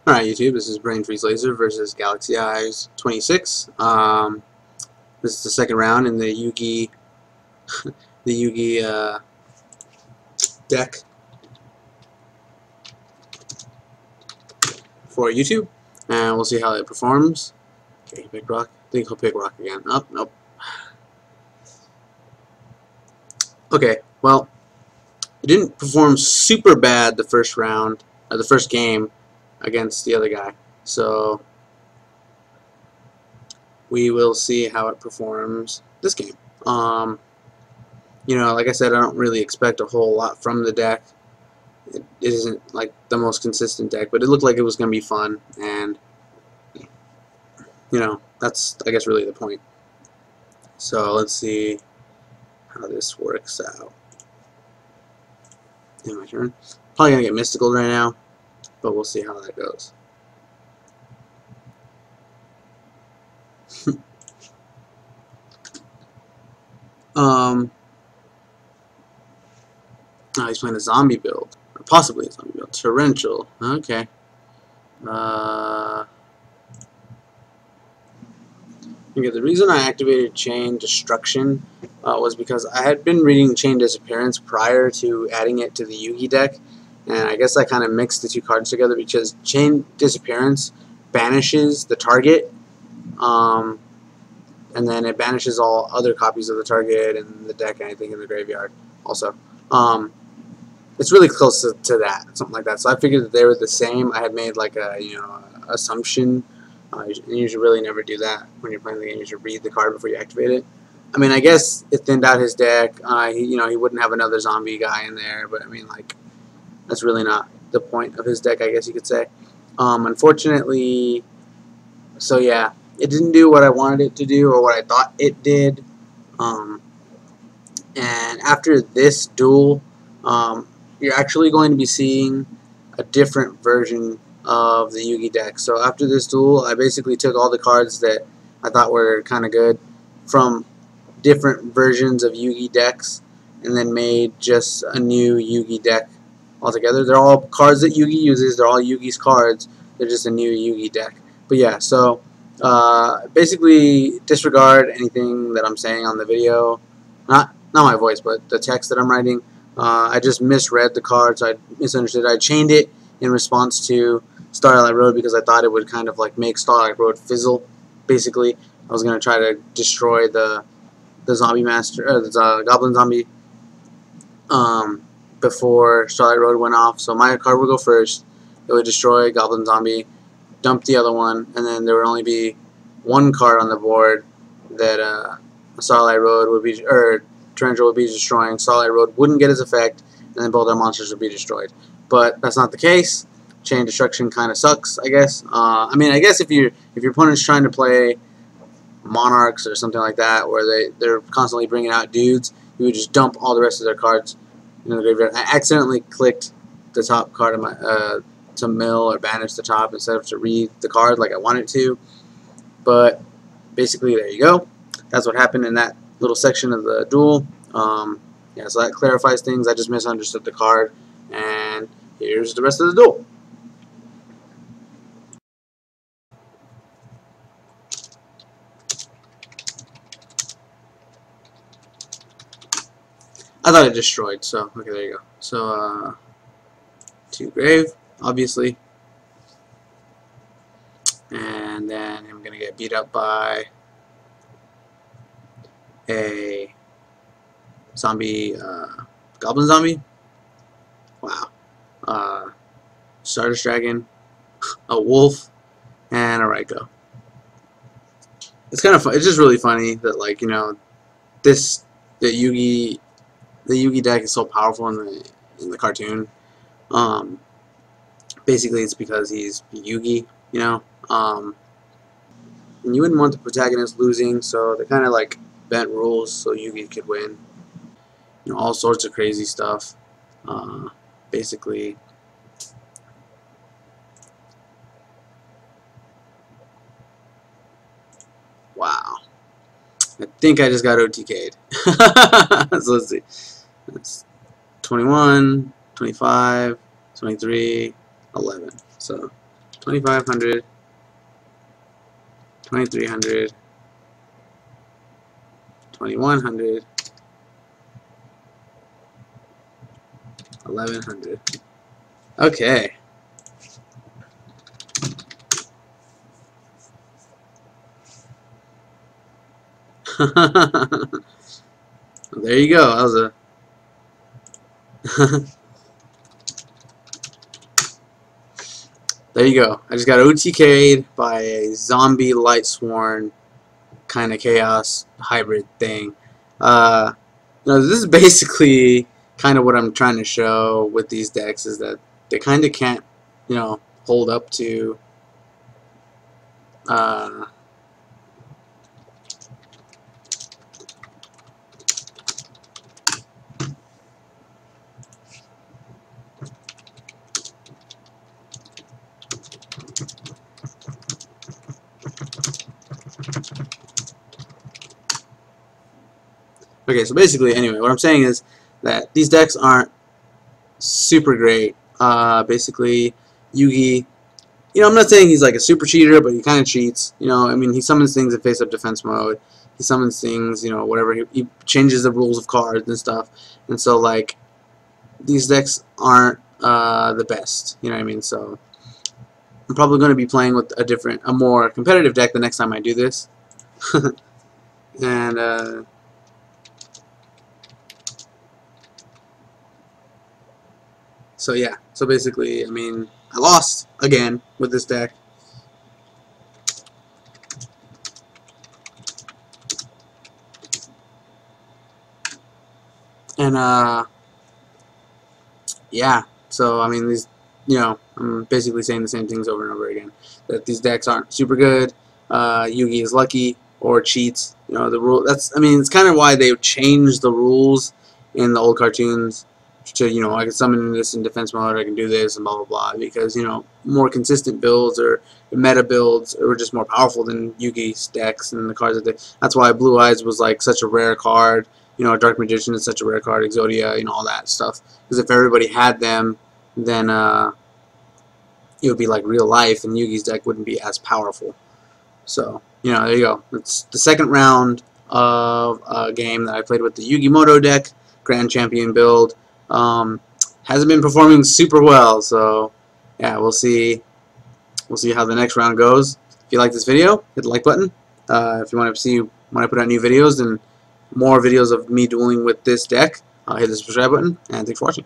Alright, YouTube, this is Brain Freeze Laser versus Galaxy Eyes 26. This is the second round in the Yugi deck for YouTube, and we'll see how it performs. Okay, pick rock. I think he'll pick rock again. Oh, nope. Okay, well, it didn't perform super bad the first round, the first game against the other guy. So we will see how it performs this game. You know, like I said, I don't really expect a whole lot from the deck. It isn't like the most consistent deck, but it looked like it was going to be fun, and you know, that's, I guess, really the point. So let's see how this works out. In my turn. Probably going to get mystical right now, but we'll see how that goes. Oh, he's playing a zombie build. Or possibly a zombie build. Torrential. Okay. Okay, the reason I activated Chain Destruction was because I had been reading Chain Disappearance prior to adding it to the Yugi deck, and I guess I kind of mixed the two cards together because Chain Disappearance banishes the target, and then it banishes all other copies of the target and the deck and anything in the graveyard also. It's really close to that, something like that. So I figured that they were the same. I had made like a, you know, assumption. You should really never do that when you're playing the game. You should read the card before you activate it. I mean, I guess it thinned out his deck. You know, he wouldn't have another zombie guy in there, but I mean, like, that's really not the point of his deck, I guess you could say. Unfortunately, so yeah, it didn't do what I wanted it to do or what I thought it did. And after this duel, you're actually going to be seeing a different version of the Yugi deck. So after this duel, I basically took all the cards that I thought were kind of good from different versions of Yugi decks and then made just a new Yugi deck altogether. They're all cards that Yugi uses. They're all Yugi's cards. They're just a new Yugi deck. But yeah, so basically disregard anything that I'm saying on the video. Not my voice, but the text that I'm writing. I just misread the cards. I misunderstood. I chained it in response to Starlight Road because I thought it would kind of like make Starlight Road fizzle. Basically, I was going to try to destroy the zombie master, or the goblin zombie, before Starlight Road went off. So my card would go first. It would destroy goblin zombie, dump the other one, and then there would only be one card on the board that Starlight Road would be, or Torrential would be destroying. Starlight Road wouldn't get its effect, and then both our monsters would be destroyed. But that's not the case. Chain Destruction kind of sucks, I guess. I mean, I guess if your opponent's trying to play Monarchs or something like that, where they're constantly bringing out dudes, you would just dump all the rest of their cards in the graveyard. I accidentally clicked the top card of my to mill or banish the top instead of to read the card like I wanted to. But basically, there you go. That's what happened in that little section of the duel. Yeah, so that clarifies things. I just misunderstood the card, and here's the rest of the duel. I thought it destroyed, so okay, there you go. So, 2 grave, obviously. And then I'm going to get beat up by a zombie, goblin zombie. Wow. Stardust Dragon, a wolf, and a Raiko. It's kind of fun. It's just really funny that, like, you know, the Yugi deck is so powerful in the cartoon. Basically, it's because he's Yugi, you know. And you wouldn't want the protagonist losing, so they kind of like bent rules so Yugi could win. You know, all sorts of crazy stuff. Basically, wow. I think I just got OTK'd. So let's see. That's 21, 25, 23, 11. So 2500, 2300, 2100, 1100. Okay. There you go. That was a there you go. I just got OTK'd by a zombie light sworn kind of chaos hybrid thing. This is basically kind of what I'm trying to show with these decks, is that they kind of can't, hold up to okay, so basically, anyway, what I'm saying is that these decks aren't super great. Basically, Yugi, I'm not saying he's like a super cheater, but he kind of cheats. I mean, he summons things in face-up defense mode. He summons things, whatever. He changes the rules of cards and stuff. And so, like, these decks aren't the best. You know what I mean? So, I'm probably going to be playing with a more competitive deck the next time I do this. And, so yeah, so basically, I mean, I lost again with this deck. And yeah, so I mean, I'm basically saying the same things over and over again. That these decks aren't super good. Yugi is lucky or cheats. The rule. It's kind of why they changed the rules in the old cartoons. I can summon this in defense mode, I can do this, and blah, blah, blah, because, more consistent builds or meta builds are just more powerful than Yugi's decks and the cards that's why Blue Eyes was, like, such a rare card, Dark Magician is such a rare card, Exodia, all that stuff, because if everybody had them, then, it would be like real life, and Yugi's deck wouldn't be as powerful. So, there you go. It's the second round of a game that I played with the Yugi Moto deck, Grand Champion build. Hasn't been performing super well, so yeah, we'll see how the next round goes. If you like this video, hit the like button. If you want to see when I put out new videos and more videos of me dueling with this deck, hit the subscribe button, and thanks for watching.